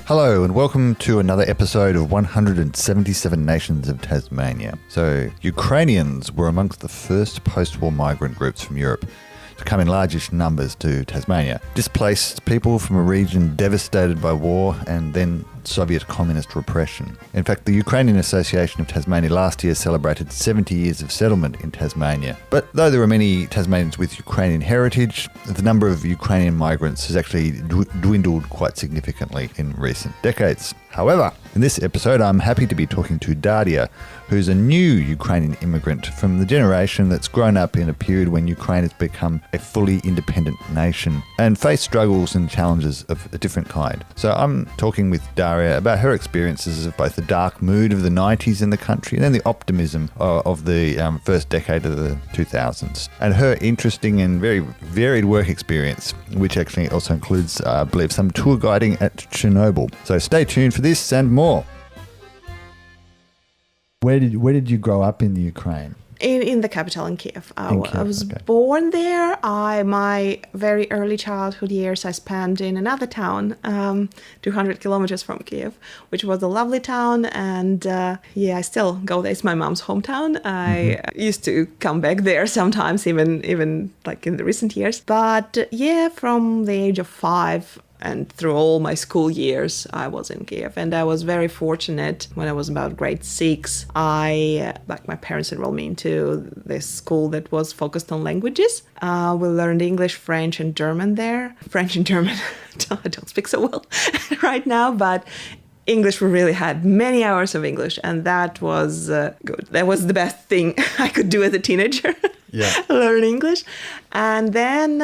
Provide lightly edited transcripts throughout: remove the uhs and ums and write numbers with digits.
Hello and welcome to another episode of 177 Nations of Tasmania. So, Ukrainians were amongst the first post-war migrant groups from Europe to come in largish numbers to Tasmania. Displaced people from a region devastated by war and then Soviet communist repression. In fact, the Ukrainian Association of Tasmania last year celebrated 70 years of settlement in Tasmania. But though there are many Tasmanians with Ukrainian heritage, the number of Ukrainian migrants has actually dwindled quite significantly in recent decades. However, in this episode, I'm happy to be talking to Darya, who's a new Ukrainian immigrant from the generation that's grown up in a period when Ukraine has become a fully independent nation and faced struggles and challenges of a different kind. So I'm talking with Darya about her experiences of both the dark mood of the 90s in the country and then the optimism of the first decade of the 2000s, and her interesting and very varied work experience, which actually also includes, I believe, some tour guiding at Chernobyl. So stay tuned for this and more. Where did you grow up in the Ukraine? In the capital, in Kyiv. I was born there. My very early childhood years I spent in another town, 200 kilometers from Kyiv, which was a lovely town. And I still go there. It's my mom's hometown. I used to come back there sometimes, even like in the recent years. But from the age of 5, and through all my school years, I was in Kyiv. And I was very fortunate when I was about grade 6. My parents enrolled me into this school that was focused on languages. We learned English, French, and German there. French and German, I don't speak so well right now, but English, we really had many hours of English, and that was good. That was the best thing I could do as a teenager. Learn English. And then,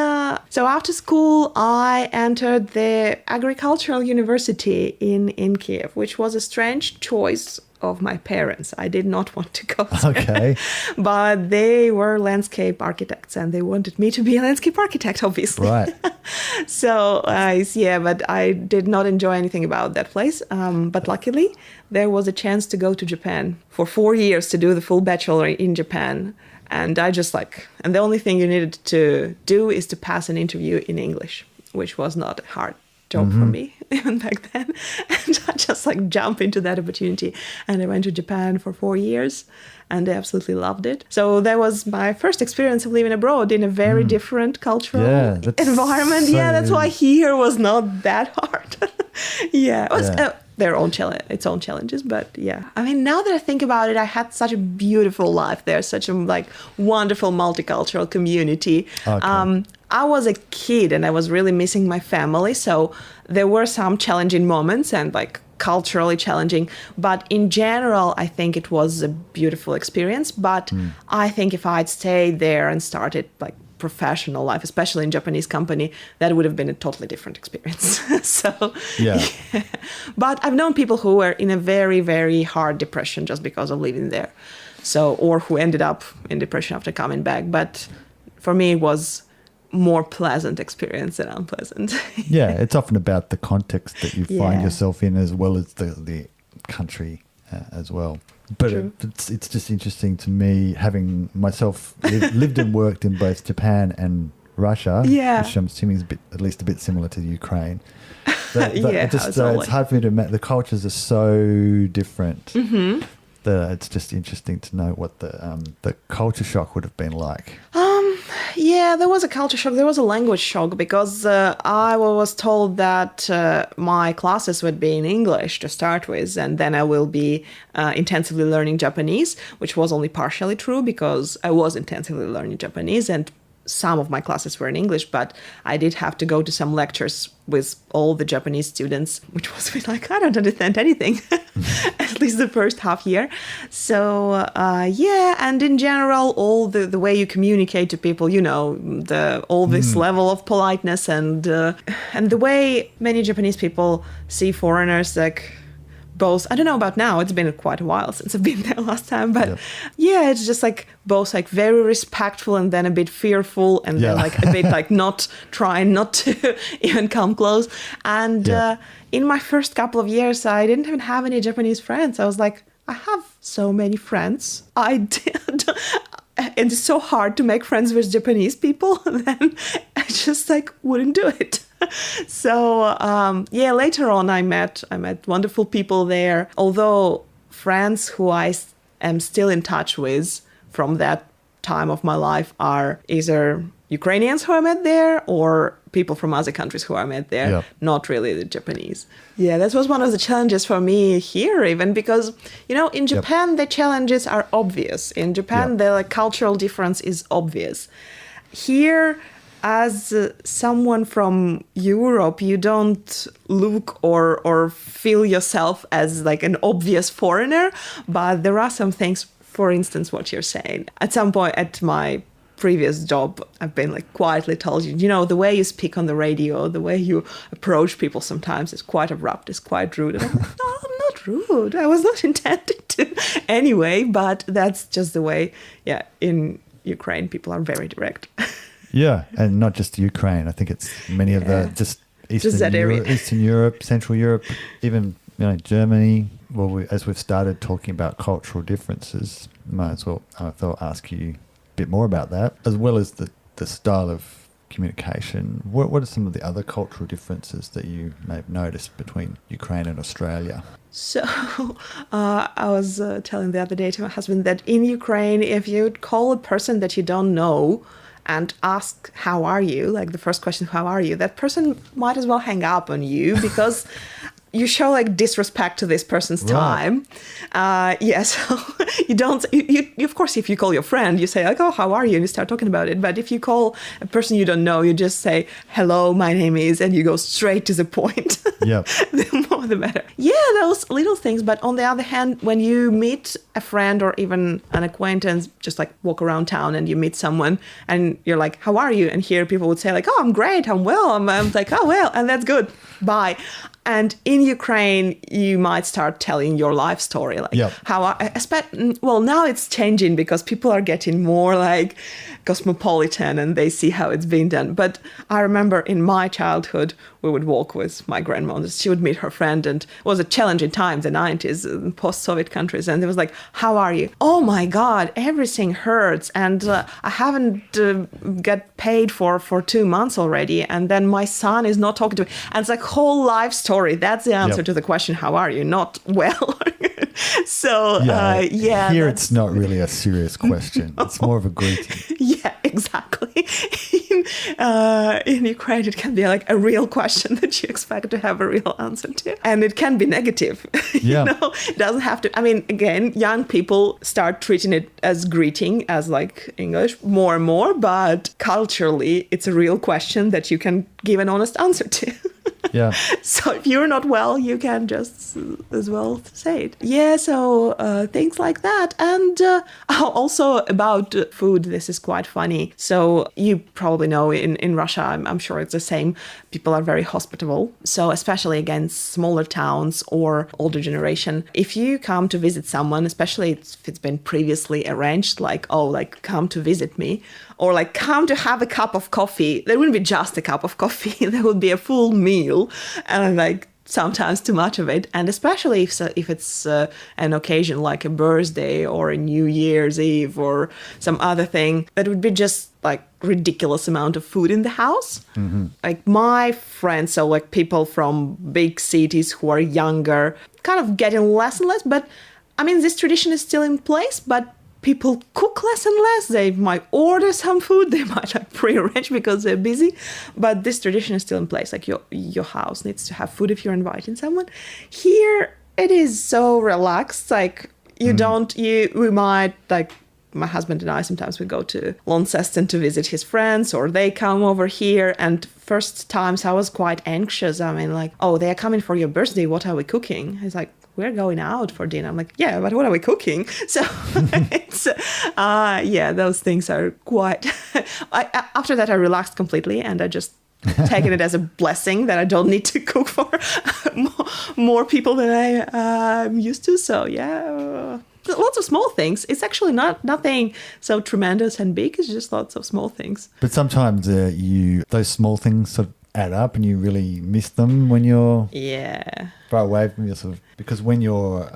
so after school, I entered the agricultural university in Kyiv, which was a strange choice of my parents. I did not want to go there. Okay. But they were landscape architects and they wanted me to be a landscape architect, obviously. Right. So, but I did not enjoy anything about that place. But luckily, there was a chance to go to Japan for 4 years to do the full bachelor in Japan. And and the only thing you needed to do is to pass an interview in English, which was not a hard job for me even back then. And I just jumped into that opportunity. And I went to Japan for 4 years and I absolutely loved it. So that was my first experience of living abroad in a very different cultural environment. That's why here was not that hard. It was its own challenges, but I mean, now that I think about it, I had such a beautiful life there, such a wonderful multicultural community. Okay. I was a kid and I was really missing my family, so there were some challenging moments and culturally challenging, but in general, I think it was a beautiful experience. But I think if I'd stayed there and started professional life, especially in Japanese company, that would have been a totally different experience. But I've known people who were in a very, very hard depression just because of living there. Or who ended up in depression after coming back. But for me, it was more pleasant experience than unpleasant. It's often about the context that you find yourself in as well as the country as well. But it's just interesting to me, having myself lived and worked in both Japan and Russia, which I'm assuming is at least a bit similar to Ukraine. It's hard for me to imagine. The cultures are so different. It's just interesting to know what the culture shock would have been like. There was a culture shock. There was a language shock because I was told that my classes would be in English to start with, and then I will be intensively learning Japanese, which was only partially true because I was intensively learning Japanese and some of my classes were in English, but I did have to go to some lectures with all the Japanese students, which was I don't understand anything, at least the first half year. So, and in general, all the way you communicate to people, this level of politeness and the way many Japanese people see foreigners, both, I don't know about now, it's been quite a while since I've been there last time, but it's just both very respectful and then a bit fearful and then a bit not trying not to even come close. And in my first couple of years, I didn't even have any Japanese friends. I was I have so many friends. and it's so hard to make friends with Japanese people, then I just like wouldn't do it. So later on I met wonderful people there. Although friends who I am still in touch with from that time of my life are either Ukrainians who I met there or people from other countries who I met there, not really the Japanese. Yeah, that was one of the challenges for me here, even because, in Japan, the challenges are obvious. In Japan, the cultural difference is obvious. Here, as someone from Europe, you don't look or feel yourself as like an obvious foreigner, but there are some things, for instance, what you're saying. At some point at my previous job, I've been like quietly told the way you speak on the radio, the way you approach people sometimes is quite abrupt, is quite rude. And I'm like, no, I'm not rude. I was not intending to anyway, but that's just the way, in Ukraine, people are very direct. Yeah, and not just Ukraine. I think it's many of the just Eastern Europe, Central Europe, even Germany. Well, as we've started talking about cultural differences, might as well I thought ask you a bit more about that, as well as the style of communication. What are some of the other cultural differences that you may have noticed between Ukraine and Australia? So I was telling the other day to my husband that in Ukraine, if you'd call a person that you don't know and ask, how are you? Like the first question, how are you? That person might as well hang up on you because you show like disrespect to this person's time. So you don't, you of course, if you call your friend, you say like, oh, how are you? And you start talking about it. But if you call a person you don't know, you just say, hello, my name is, and you go straight to the point. Yep. The more the better. Yeah, those little things. But on the other hand, when you meet a friend or even an acquaintance, just like walk around town and you meet someone and you're like, how are you? And here people would say like, oh, I'm great. I'm well. I'm like, oh, well, and that's good. Bye. And in Ukraine, you might start telling your life story, like well, now it's changing because people are getting more like cosmopolitan and they see how it's being done. But I remember in my childhood, we would walk with my grandma. She would meet her friend, and it was a challenging time, the 90s, post-Soviet countries. And it was like, how are you? Oh my God, everything hurts. And I haven't got paid for 2 months already. And then my son is not talking to me. And it's like whole life story. That's the answer to the question, how are you? Not well. So, Here it's not really a serious question. It's more of a greeting. Yeah, exactly. In Ukraine, it can be like a real question that you expect to have a real answer to. And it can be negative. It doesn't have to. I mean, again, young people start treating it as greeting, as like English, more and more. But culturally, it's a real question that you can give an honest answer to. Yeah. So if you're not well, you can just as well say it. Yeah, so things like that. And also about food, this is quite funny. So you probably know in Russia, I'm sure it's the same. People are very hospitable. So especially against smaller towns or older generation, if you come to visit someone, especially if it's been previously arranged, like, oh, like come to visit me, or like come to have a cup of coffee, there wouldn't be just a cup of coffee. There would be a full meal and like sometimes too much of it. And especially if it's an occasion like a birthday or a New Year's Eve or some other thing, that would be just like ridiculous amount of food in the house. Mm-hmm. Like my friends, so like people from big cities who are younger, kind of getting less and less. But I mean, this tradition is still in place, but people cook less and less. They might order some food. They might like pre-arrange because they're busy. But this tradition is still in place. Like your house needs to have food if you're inviting someone. Here, it is so relaxed. Like we might like, my husband and I, sometimes we go to Launceston to visit his friends, or they come over here. And first times I was quite anxious. I mean, like, oh, they are coming for your birthday. What are we cooking? He's like, we're going out for dinner. I'm like, yeah, but what are we cooking? So it's, those things are quite, after that I relaxed completely and I just taken it as a blessing that I don't need to cook for more people than I'm used to. So yeah, lots of small things. It's actually nothing so tremendous and big. It's just lots of small things. But sometimes those small things sort of add up and you really miss them when you're far away from your sort of, because when you're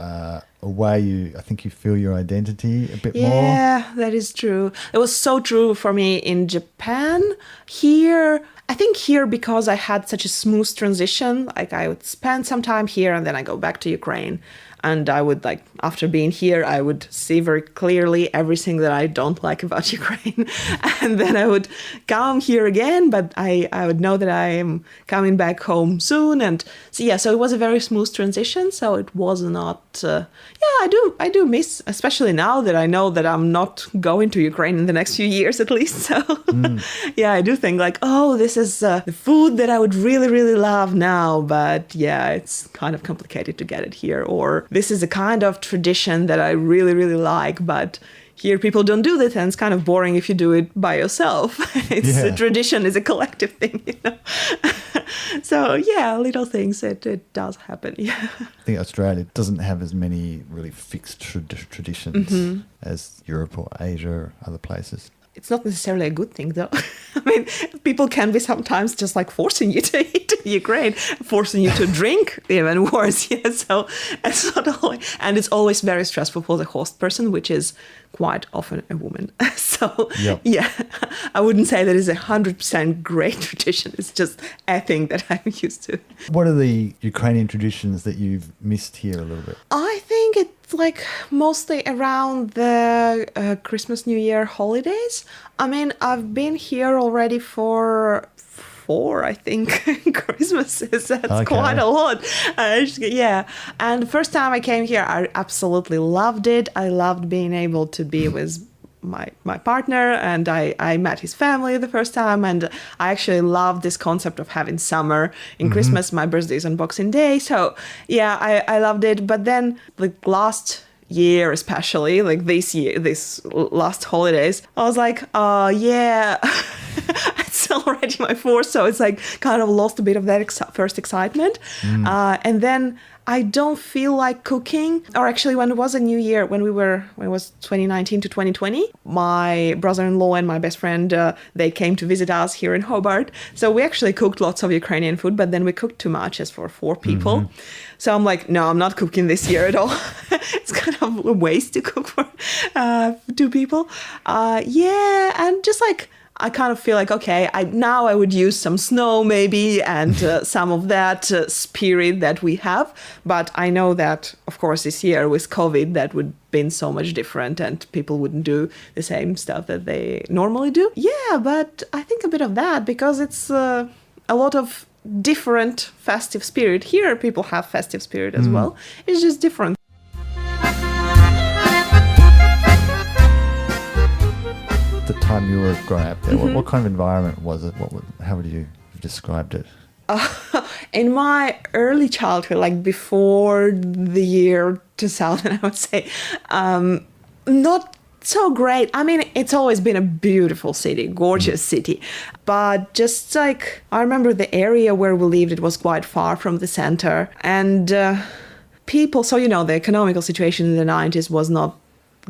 away, I think you feel your identity a bit more. Yeah, that is true. It was so true for me in Japan. Here, I think here because I had such a smooth transition, like I would spend some time here and then I go back to Ukraine. And I would after being here, I would see very clearly everything that I don't like about Ukraine. And then I would come here again, but I would know that I am coming back home soon. And so it was a very smooth transition. So it was not, I do miss, especially now that I know that I'm not going to Ukraine in the next few years at least. So I do think this is the food that I would really, really love now. But it's kind of complicated to get it here. Or this is a kind of tradition that I really, really like, but here people don't do this, and it's kind of boring if you do it by yourself. A tradition is a collective thing, So little things, it does happen. Yeah. I think Australia doesn't have as many really fixed traditions as Europe or Asia or other places. It's not necessarily a good thing, though. I mean, people can be sometimes just forcing you to eat in Ukraine, forcing you to drink, even worse. So it's not always, and it's always very stressful for the host person, which is quite often a woman. So I wouldn't say that it's 100% great tradition. It's just a thing that I'm used to. What are the Ukrainian traditions that you've missed here a little bit? I think it's mostly around the Christmas, New Year holidays. I mean, I've been here already for 4, I think, Christmases. That's quite a lot. And the first time I came here, I absolutely loved it. I loved being able to be with my partner, and I met his family the first time, and I actually love this concept of having summer in Christmas. My birthday is on Boxing Day, so I loved it. But then last year, especially this last holidays, I was it's already my 4th, so it's kind of lost a bit of that first excitement. And then I don't feel like cooking. Or actually, when it was a new year, when it was 2019 to 2020, my brother-in-law and my best friend, they came to visit us here in Hobart. So we actually cooked lots of Ukrainian food, but then we cooked too much as for 4 people. So I'm no, I'm not cooking this year at all. It's kind of a waste to cook for 2 people. And just I kind of feel now I would use some snow maybe and some of that spirit that we have. But I know that, of course, this year with COVID, that would have been so much different and people wouldn't do the same stuff that they normally do. Yeah, but I think a bit of that because it's a lot of different festive spirit. Here, people have festive spirit as well. It's just different. The time you were growing up there, what kind of environment was it? How would you have described it? In my early childhood, before the year 2000, I would say, not so great. I mean, it's always been a beautiful city, gorgeous city. But just I remember the area where we lived, it was quite far from the center. And people, so, the economical situation in the 90s was not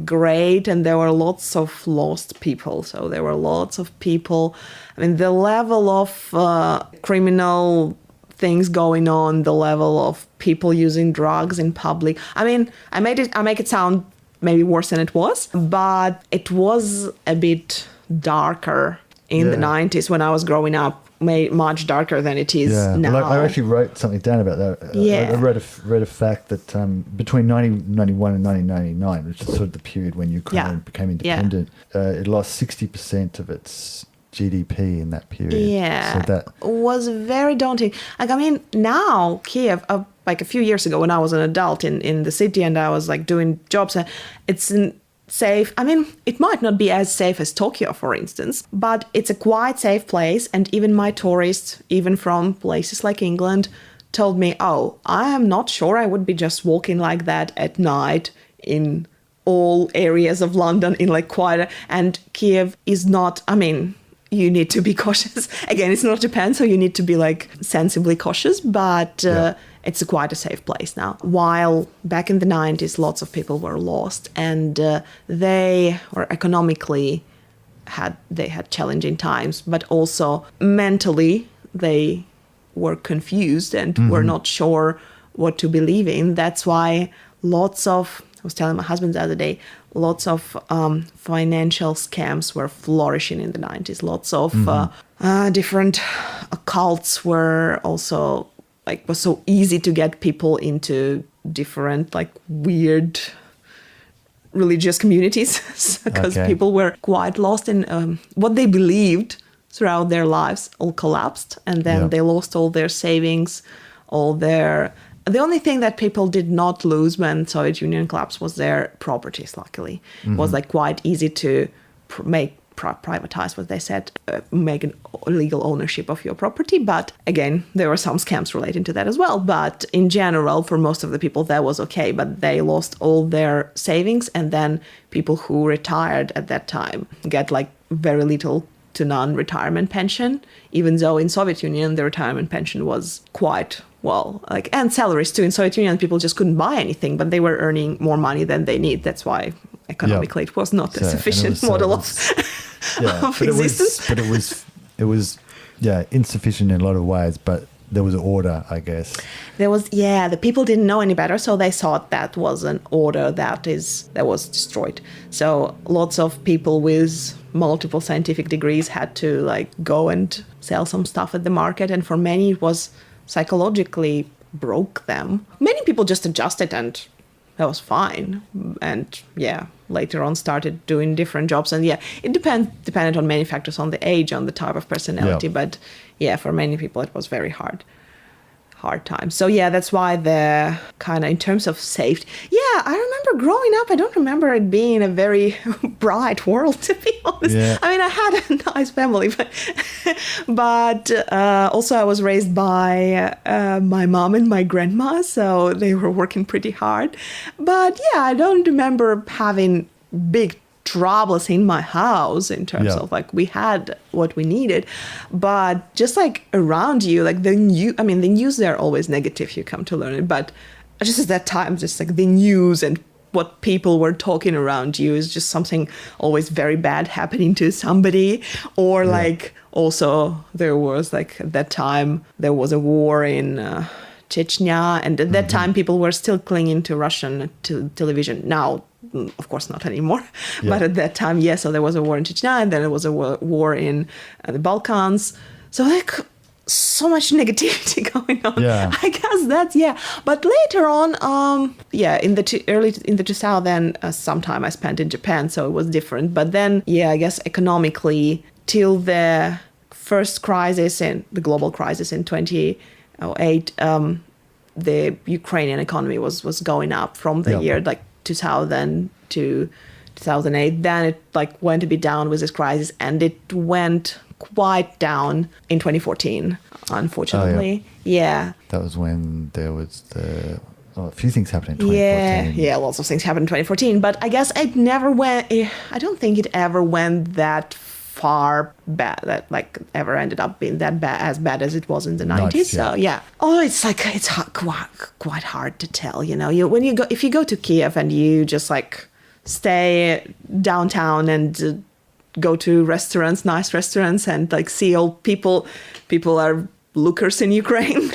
great, and there were lots of lost people. So there were lots of people. I mean, the level of criminal things going on, the level of people using drugs in public. I mean, I make it sound maybe worse than it was, but it was a bit darker in the 90s when I was growing up. Much darker than it is now. Well, I actually wrote something down about that. I read a fact that between 1991 and 1999, which is sort of the period when Ukraine became independent, it lost 60% of its GDP in that period. Yeah, so that was very daunting. Now Kyiv, a few years ago when I was an adult in the city and I was doing jobs, it's safe. I mean, it might not be as safe as Tokyo, for instance, but it's a quite safe place. And even my tourists, even from places like England, told me, I am not sure I would be just walking like that at night in all areas of London in quite and Kyiv is not, you need to be cautious. Again, it's not Japan, so you need to be sensibly cautious, but it's quite a safe place now. While back in the 90s, lots of people were lost and they were economically had challenging times, but also mentally they were confused and were not sure what to believe in. That's why I was telling my husband the other day, lots of financial scams were flourishing in the 90s. Lots of different occults were also, like, was so easy to get people into different, like, weird religious communities because people were quite lost in what they believed throughout their lives all collapsed, and then they lost all their savings, the only thing that people did not lose when Soviet Union collapsed was their properties, luckily. It was like quite easy to privatize what they said, make an legal ownership of your property. But again, there were some scams relating to that as well. But in general, for most of the people, that was okay. But they lost all their savings. And then people who retired at that time get like very little to non-retirement pension, even though in Soviet Union, the retirement pension was quite well, like, and salaries too. In Soviet Union, people just couldn't buy anything, but they were earning more money than they need. That's why economically it was not a sufficient model of existence. But it was insufficient in a lot of ways, but there was an order, I guess. There was, the people didn't know any better, so they thought that was an order that was destroyed. So lots of people with multiple scientific degrees had to like go and sell some stuff at the market, and for many it was psychologically broke them. Many people just adjusted and that was fine. And later on started doing different jobs. And it depended on many factors, on the age, on the type of personality. But for many people it was very hard time. So that's why the kind of in terms of safety. I remember growing up, I don't remember it being a very bright world, to be honest. I mean, I had a nice family, but also I was raised by my mom and my grandma, so they were working pretty hard. But I don't remember having big troubles in my house in terms of like we had what we needed, but just like around you, like the news, they're always negative, you come to learn it, but just at that time, just like the news and what people were talking around you is just something always very bad happening to somebody. Or like also there was like at that time there was a war in Chechnya, and at that time people were still clinging to Russian television. Now of course not anymore, but at that time so there was a war in Chechnya, and then there was a war in the Balkans, so like so much negativity going on. I guess that's but later on in the 2000s, some time I spent in Japan, so it was different. But then I guess economically till the first crisis, and the global crisis in 2008, the Ukrainian economy was going up from the year like 2000 to 2008. Then it like went a bit down with this crisis, and it went quite down in 2014, unfortunately. That was when there was a few things happened in 2014. Lots of things happened in 2014, but I guess it never went, I don't think it ever went that far bad, that like ever ended up being that bad, as bad as it was in the 90s. So it's like it's quite hard to tell, if you go to Kyiv and you just like stay downtown and go to restaurants, nice restaurants, and like see all people are lookers in Ukraine.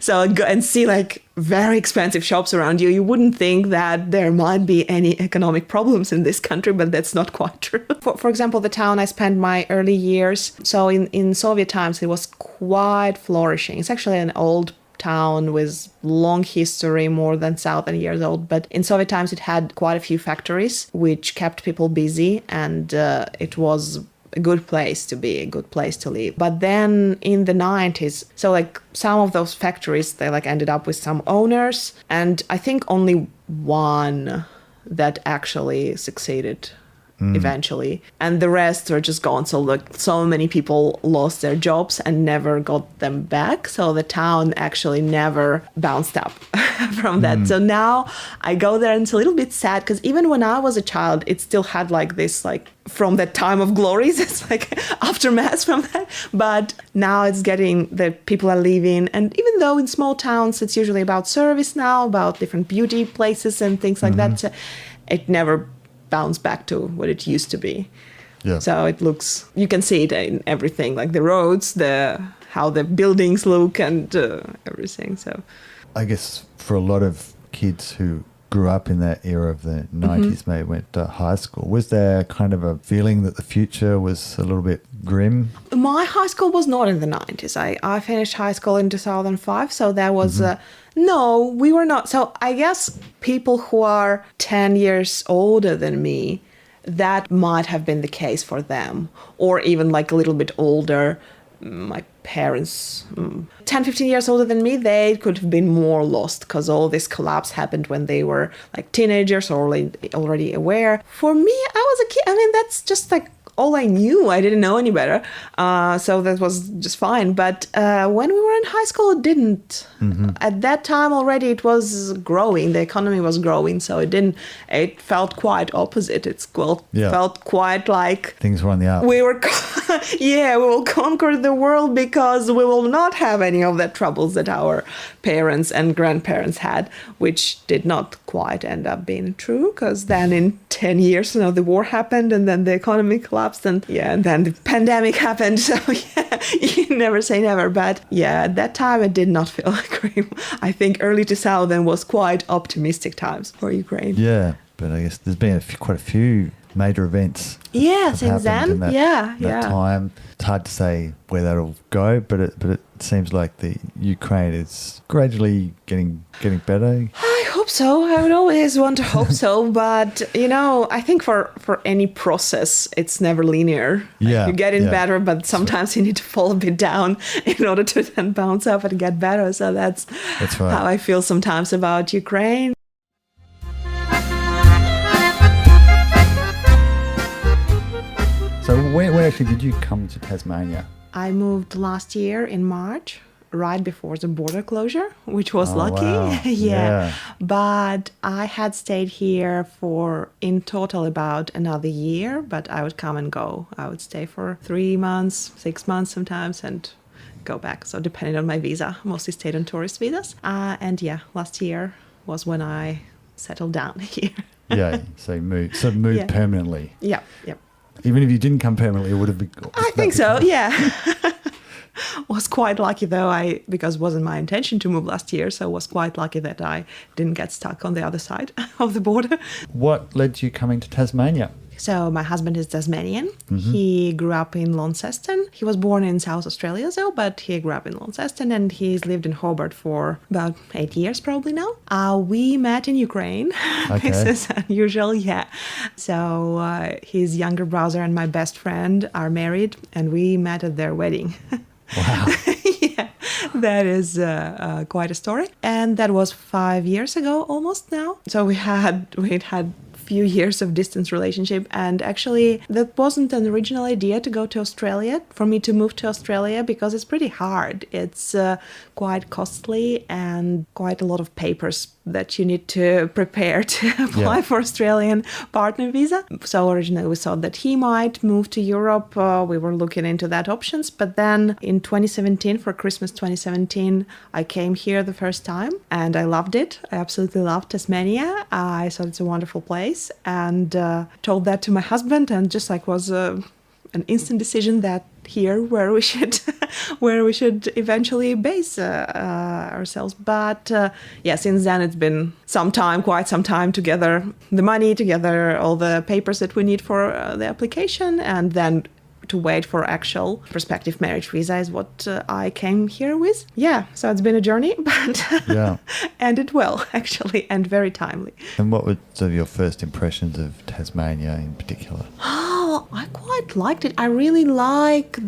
So go and see like very expensive shops around you. You wouldn't think that there might be any economic problems in this country, but that's not quite true. For example, the town I spent my early years, so in Soviet times, it was quite flourishing. It's actually an old town with long history, more than 1,000 years old. But in Soviet times, it had quite a few factories, which kept people busy, and it was a good place to be, a good place to live. But then in the 90s, so like some of those factories, they like ended up with some owners, and I think only one that actually succeeded eventually, and the rest were just gone. So like so many people lost their jobs and never got them back, so the town actually never bounced up from that. So now I go there and it's a little bit sad, because even when I was a child, it still had like this, like from that time of glories, it's like aftermath from that. But now it's getting, the people are leaving, and even though in small towns it's usually about service now, about different beauty places and things like that, it never bounce back to what it used to be. So it looks, you can see it in everything, like the roads, the how the buildings look and everything. So I guess for a lot of kids who grew up in that era of the 90s, maybe went to high school, was there kind of a feeling that the future was a little bit grim? my high school was not in the 90s. I finished high school in 2005, so that was no, we were not. So I guess people who are 10 years older than me, that might have been the case for them, or even like a little bit older. My parents, 10, 15 years older than me, they could have been more lost because all this collapse happened when they were like teenagers or already aware. For me, I was a kid. I mean, that's just like all I knew. I didn't know any better. So that was just fine. But when we were in high school, it didn't. At that time already, it was growing. The economy was growing. So it felt quite opposite. Felt quite like things were on the up. we will conquer the world because we will not have any of the troubles that our parents and grandparents had, which did not quite end up being true, because then in 10 years, the war happened and then the economy collapsed and then the pandemic happened. So you never say never. But at that time it did not feel like grim. I think early 2000 was quite optimistic times for Ukraine. Yeah, but I guess there's been quite a few major events. Since then, in that time. It's hard to say where that'll go, but it seems like the Ukraine is gradually getting better. I hope so. I would always want to hope so, but I think for any process, it's never linear. Yeah, you get better, but sometimes you need to fall a bit down in order to then bounce up and get better. So that's right. How I feel sometimes about Ukraine. So when actually did you come to Tasmania? I moved last year in March, right before the border closure, which was lucky. Wow. Yeah. But I had stayed here for in total about another year, but I would come and go. I would stay for 3 months, 6 months sometimes, and go back. So depending on my visa, mostly stayed on tourist visas. Last year was when I settled down here. So you moved permanently. Yeah. Even if you didn't come permanently, it would have been... I think so, yeah. Was quite lucky though, because it wasn't my intention to move last year, so was quite lucky that I didn't get stuck on the other side of the border. What led to you coming to Tasmania? So my husband is Tasmanian. He grew up in Launceston. He was born in South Australia though, but he grew up in Launceston and he's lived in Hobart for about 8 years probably now. We met in Ukraine. Okay. This is unusual, So his younger brother and my best friend are married and we met at their wedding. Wow. That is quite a story. And that was 5 years ago almost now. So we'd had few years of distance relationship, and actually that wasn't an original idea to go to Australia, for me to move to Australia, because it's pretty hard. It's quite costly and quite a lot of papers that you need to prepare to apply for Australian partner visa. So originally we thought that he might move to Europe. We were looking into that options, but then in 2017, for Christmas 2017, I came here the first time and I loved it. I absolutely loved Tasmania. I thought it's a wonderful place, and told that to my husband, and just like was an instant decision that here where we should eventually base ourselves. But since then it's been quite some time together, the money together, all the papers that we need for the application, and then to wait for actual prospective marriage visa is what I came here with. So it's been a journey, but ended well, actually, and very timely. And what were sort of your first impressions of Tasmania in particular? Oh, I quite liked it. I really like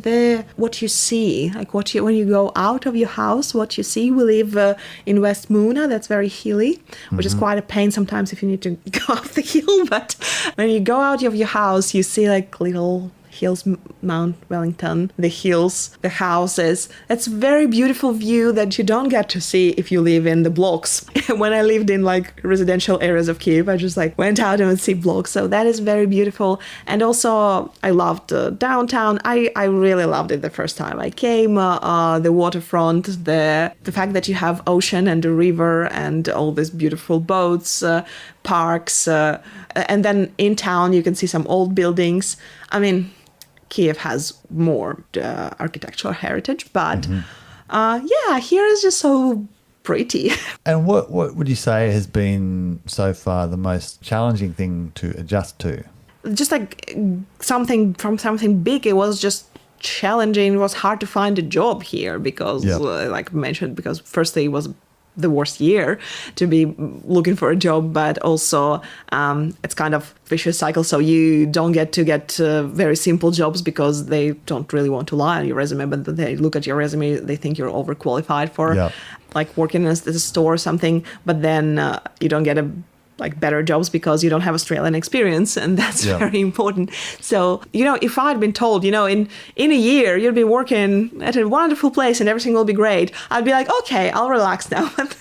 what you see, like when you go out of your house, what you see. We live in West Moona, that's very hilly, which is quite a pain sometimes if you need to go up the hill. But when you go out of your house, you see like little hills, Mount Wellington, the hills, the houses. It's a very beautiful view that you don't get to see if you live in the blocks. When I lived in like residential areas of Kyiv, I just like went out and would see blocks. So that is very beautiful. And also I loved downtown. I really loved it the first time I came. The waterfront, the fact that you have ocean and a river and all these beautiful boats, parks, and then in town you can see some old buildings. I mean, Kyiv has more architectural heritage, but here is just so pretty. And what would you say has been so far the most challenging thing to adjust to? Just like something big, it was just challenging. It was hard to find a job here because, like I mentioned, because firstly it was the worst year to be looking for a job, but also it's kind of vicious cycle. So you don't get very simple jobs because they don't really want to lie on your resume, but they look at your resume, they think you're overqualified for like working at a store or something, but then you don't get better jobs because you don't have Australian experience, and that's very important. So, if I'd been told, in a year you'll be working at a wonderful place and everything will be great, I'd be like, okay, I'll relax now. But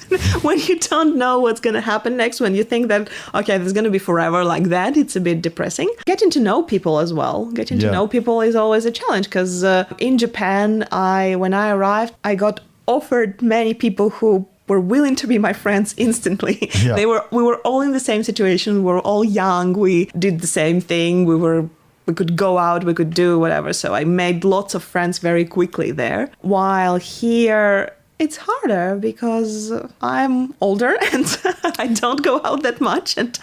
when you don't know what's going to happen next, when you think that, okay, this is going to be forever like that, it's a bit depressing. Getting to know people as well. Getting to know people is always a challenge because in Japan, when I arrived, I got offered many people who were willing to be my friends instantly. Yeah. We were all in the same situation. We were all young. We did the same thing. We could go out. We could do whatever. So I made lots of friends very quickly there. While here, it's harder because I'm older and I don't go out that much. And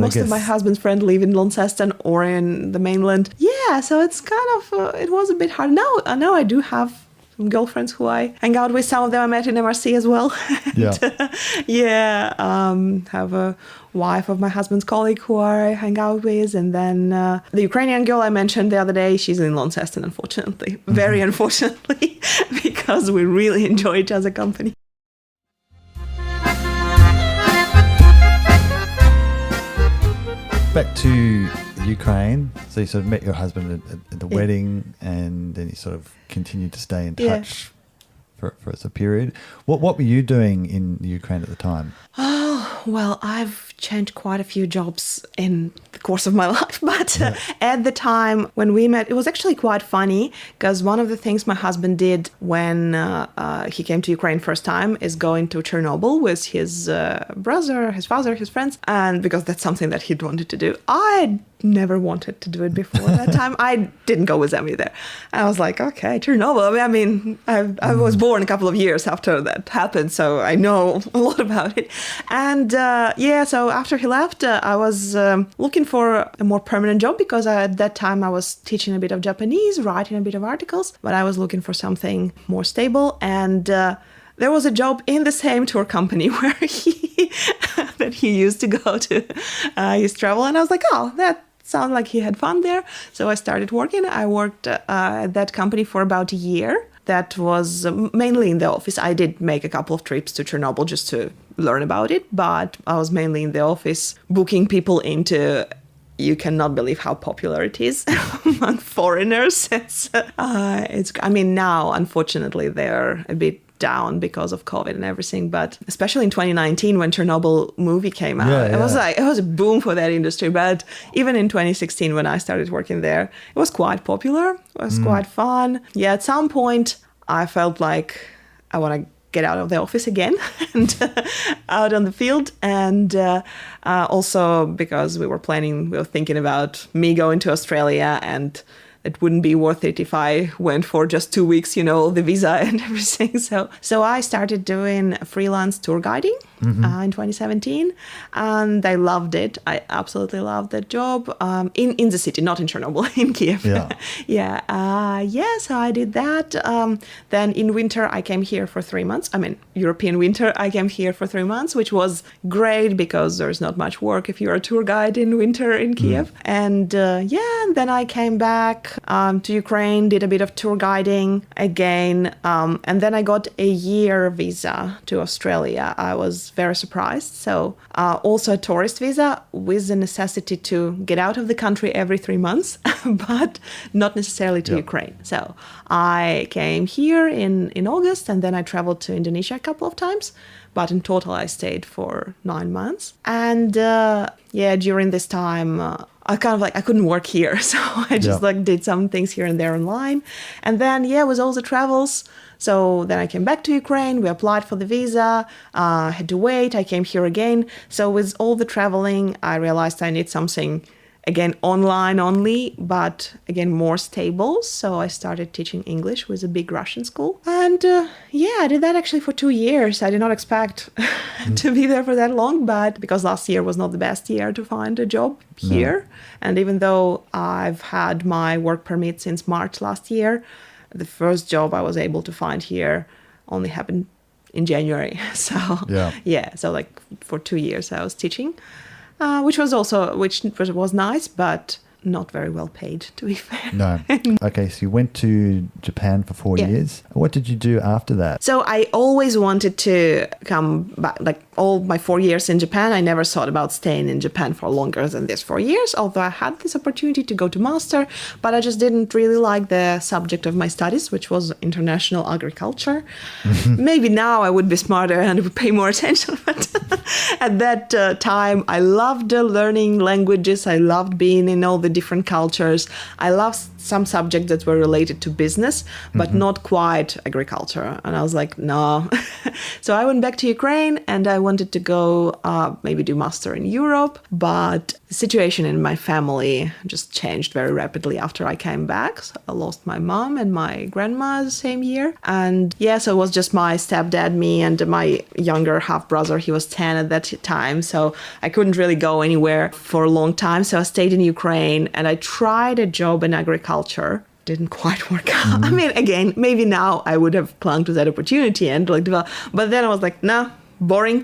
most of my husband's friends live in Launceston or in the mainland. Yeah, so it's kind of, it was a bit hard. Now I do have some girlfriends who I hang out with. Some of them I met in MRC as well. Have a wife of my husband's colleague who I hang out with. And then the Ukrainian girl I mentioned the other day, she's in Launceston, unfortunately. Very unfortunately, because we really enjoy each other's company. Back to Ukraine, so you sort of met your husband at the wedding, and then you sort of continued to stay in touch for a period. What were you doing in Ukraine at the time? Oh, well, I've changed quite a few jobs in the course of my life, but at the time when we met, it was actually quite funny because one of the things my husband did when he came to Ukraine first time is going to Chernobyl with his brother, his father, his friends, and because that's something that he'd wanted to do. I never wanted to do it before that time. I didn't go with them either. I was like, okay, Chernobyl. I mean, I was born a couple of years after that happened, so I know a lot about it. And so after he left, I was looking for a more permanent job because at that time I was teaching a bit of Japanese, writing a bit of articles, but I was looking for something more stable. And there was a job in the same tour company where that he used to go to his travel. And I was like, oh, that sounds like he had fun there. So I started working. I worked at that company for about a year. That was mainly in the office. I did make a couple of trips to Chernobyl just to learn about it, but I was mainly in the office booking people into. You cannot believe how popular it is among foreigners. Now, unfortunately, they're a bit down because of COVID and everything, but especially in 2019 when Chernobyl movie came out, it was a boom for that industry. But even in 2016 when I started working there, it was quite popular. It was quite fun. Yeah, at some point I felt like I want to get out of the office again and out on the field. And also because we were thinking about me going to Australia, and it wouldn't be worth it if I went for just 2 weeks, the visa and everything. So I started doing freelance tour guiding in 2017, and I loved it. I absolutely loved that job in the city, not in Chernobyl, in Kyiv. So I did that. Then in winter, I came here for 3 months. European winter, I came here for 3 months, which was great because there's not much work if you're a tour guide in winter in Kyiv. And then I came back to Ukraine, did a bit of tour guiding again, and then I got a year visa to Australia. I was very surprised. So also a tourist visa with the necessity to get out of the country every 3 months, but not necessarily to Ukraine. So I came here in August, and then I traveled to Indonesia a couple of times. But in total, I stayed for 9 months. And during this time, I couldn't work here. So I just did some things here and there online. And then, with all the travels. So then I came back to Ukraine. We applied for the visa. Had to wait. I came here again. So with all the traveling, I realized I need something again, online only, but again, more stable. So I started teaching English with a big Russian school. And I did that actually for 2 years. I did not expect to be there for that long, but because last year was not the best year to find a job here. No. And even though I've had my work permit since March last year, the first job I was able to find here only happened in January. So so like for 2 years I was teaching, which was nice, but not very well paid, to be fair. No. Okay, so you went to Japan for 4 years. What did you do after that? So I always wanted to come back, like all my 4 years in Japan. I never thought about staying in Japan for longer than this 4 years, although I had this opportunity to go to master, but I just didn't really like the subject of my studies, which was international agriculture. Maybe now I would be smarter and would pay more attention, but at that time I loved learning languages. I loved being in all the different cultures. I loved some subjects that were related to business, but not quite agriculture. And I was like, no. So I went back to Ukraine and I wanted to go maybe do master in Europe. But the situation in my family just changed very rapidly after I came back. So I lost my mom and my grandma the same year. And so it was just my stepdad, me, and my younger half brother. He was 10 at that time. So I couldn't really go anywhere for a long time. So I stayed in Ukraine and I tried a job in agriculture. Didn't quite work out. I mean, again, maybe now I would have clung to that opportunity and like develop, but then I was like, nah, boring.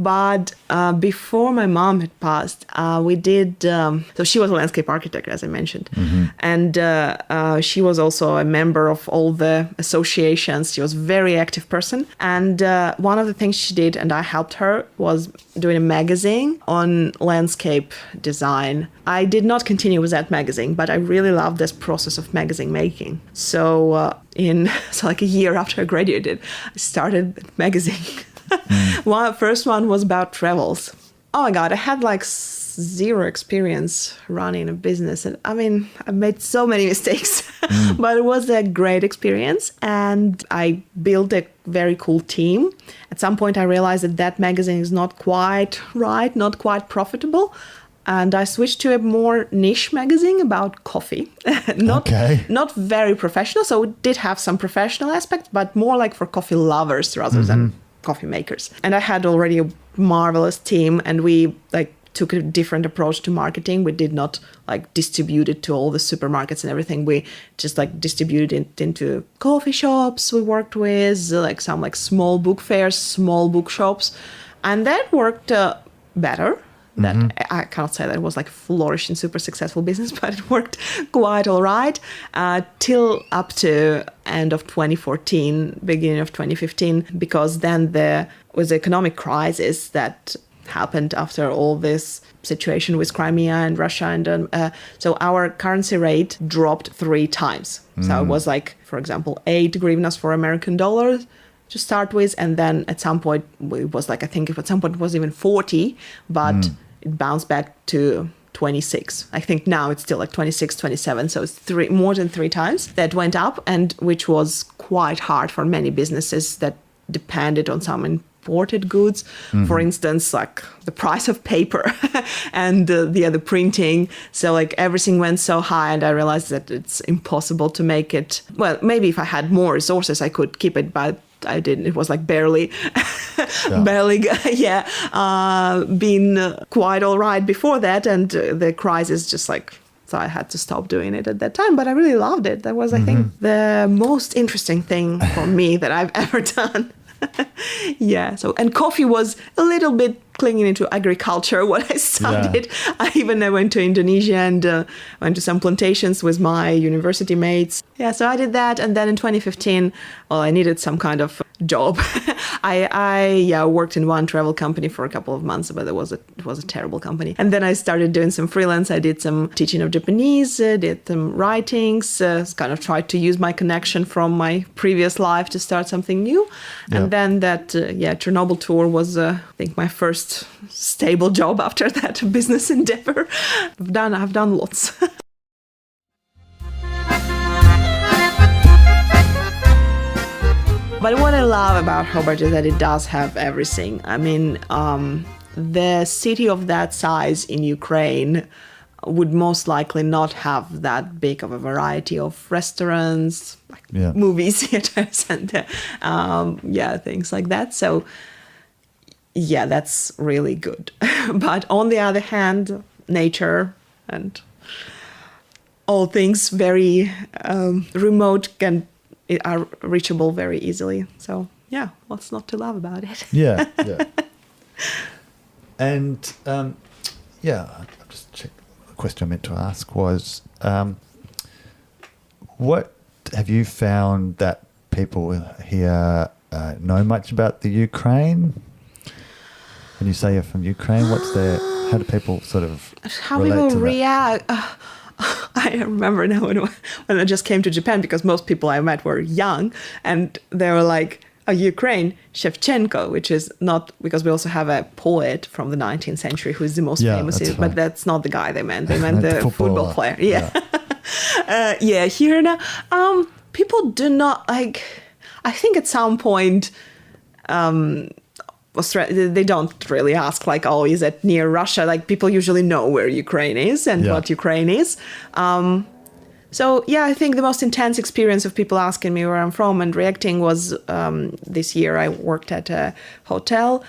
But before my mom had passed, we did, so she was a landscape architect, as I mentioned. And she was also a member of all the associations. She was a very active person. And one of the things she did, and I helped her, was doing a magazine on landscape design. I did not continue with that magazine, but I really loved this process of magazine making. So like a year after I graduated, I started the magazine. First one was about travels. Oh my God, I had like zero experience running a business. And I mean, I made so many mistakes, but it was a great experience. And I built a very cool team. At some point, I realized that magazine is not quite right, not quite profitable. And I switched to a more niche magazine about coffee. Not very professional. So it did have some professional aspects, but more like for coffee lovers rather than coffee makers. And I had already a marvelous team, and we took a different approach to marketing. We did not distribute it to all the supermarkets and everything. We just distributed it into coffee shops we worked with, some small book fairs, small bookshops. And that worked better. That I cannot say that it was flourishing, super successful business, but it worked quite all right till up to end of 2014, beginning of 2015, because then there was the economic crisis that happened after all this situation with Crimea and Russia. And so our currency rate dropped 3 times. So it was for example, 8 hryvnias for American dollars to start with, and then at some point it was I think at some point it was even 40, but it bounced back to 26. I think now it's still 26, 27, so it's more than 3 times that went up, and which was quite hard for many businesses that depended on some imported goods. For instance, the price of paper and the printing. So everything went so high, and I realized that it's impossible to make it. Well, maybe if I had more resources, I could keep it, but I didn't. It was barely been quite all right before that, and the crisis just so I had to stop doing it at that time. But I really loved it. That was, I think, the most interesting thing for me that I've ever done. So, and coffee was a little bit clinging into agriculture, what I studied. I went to Indonesia and went to some plantations with my university mates. So I did that. And then in 2015, I needed some kind of job. I worked in one travel company for a couple of months, but it was a terrible company. And then I started doing some freelance. I did some teaching of Japanese, did some writings, kind of tried to use my connection from my previous life to start something new. And then that Chernobyl tour was, I think, my first stable job after that business endeavor. I've done lots. But what I love about Hobart is that it does have everything. I mean, the city of that size in Ukraine would most likely not have that big of a variety of restaurants, like Yeah. movies, theaters, and things like that. So yeah, that's really good. But on the other hand, nature and all things very remote are reachable very easily. So yeah, what's not to love about it? Yeah. And I'll just check. The question I meant to ask was, what have you found that people here know much about the Ukraine? When you say you're from Ukraine, how do people sort of relate to that? react? I remember now when I just came to Japan, because most people I met were young, and they were like, "Oh, Ukraine, Shevchenko," which is not, because we also have a poet from the 19th century who is the most famous, but that's not the guy they meant. They meant the football player. Yeah. Here now, people do not like. I think at some point, they don't really ask like, "Oh, is it near Russia?" Like, people usually know where Ukraine is and what Ukraine is. So yeah, I think the most intense experience of people asking me where I'm from and reacting was this year. I worked at a hotel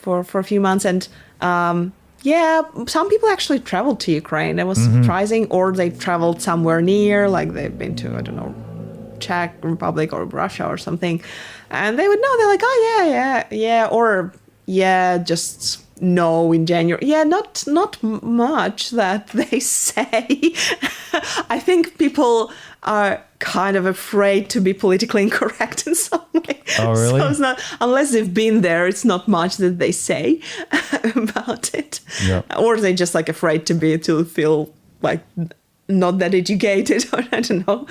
for a few months, and some people actually traveled to Ukraine. That was surprising, or they traveled somewhere near, like they've been to, I don't know, Czech Republic or Russia or something, and they would know. They're like, "Oh yeah," or just know in January. Yeah, not much that they say. I think people are kind of afraid to be politically incorrect in some way. Oh, really? So it's not, unless they've been there, it's not much that they say about it. Yeah. Or they just like afraid to feel like not that educated, or I don't know.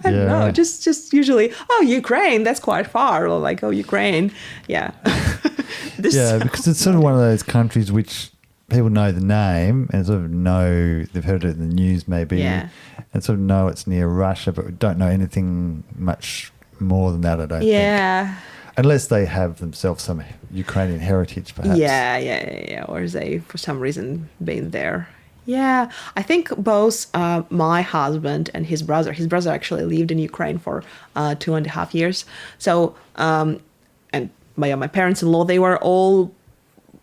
I don't know. Just usually, "Oh, Ukraine, that's quite far," or like, "Oh, Ukraine, yeah." Because it's sort of one of those countries which people know the name and sort of know, they've heard it in the news maybe, and sort of know it's near Russia, but don't know anything much more than that, I don't think. Unless they have themselves some Ukrainian heritage, perhaps. Or they, for some reason, been there. Yeah, I think both my husband and his brother actually lived in Ukraine for 2.5 years. So, and my parents-in-law, they were all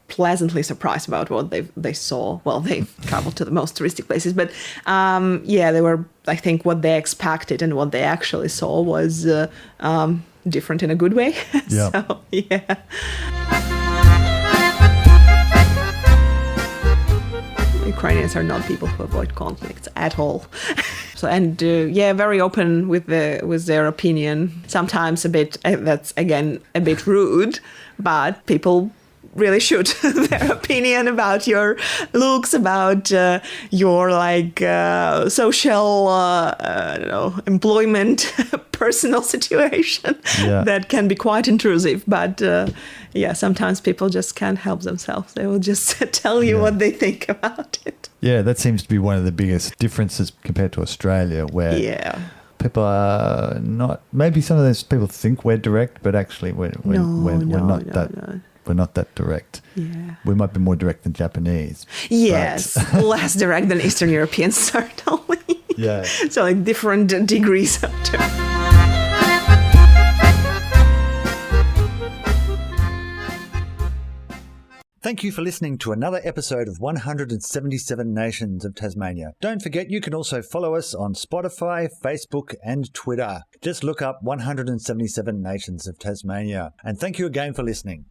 pleasantly surprised about what they saw. Well, they traveled to the most touristic places, but they were, I think, what they expected and what they actually saw was different in a good way. Yeah. So, yeah. Ukrainians are not people who avoid conflicts at all. So, and very open with their opinion. Sometimes a bit, that's again a bit rude, but people really should their opinion about your looks, about your social, I don't know, employment, personal situation that can be quite intrusive. But sometimes people just can't help themselves. They will just tell you what they think about it. Yeah, that seems to be one of the biggest differences compared to Australia, where people are not. Maybe some of those people think we're direct, but actually we're not that. We're not that direct. Yeah. We might be more direct than Japanese. Yes, less direct than Eastern Europeans, certainly. Yeah. So like different degrees of direct. Thank you for listening to another episode of 177 Nations of Tasmania. Don't forget you can also follow us on Spotify, Facebook and Twitter. Just look up 177 Nations of Tasmania. And thank you again for listening.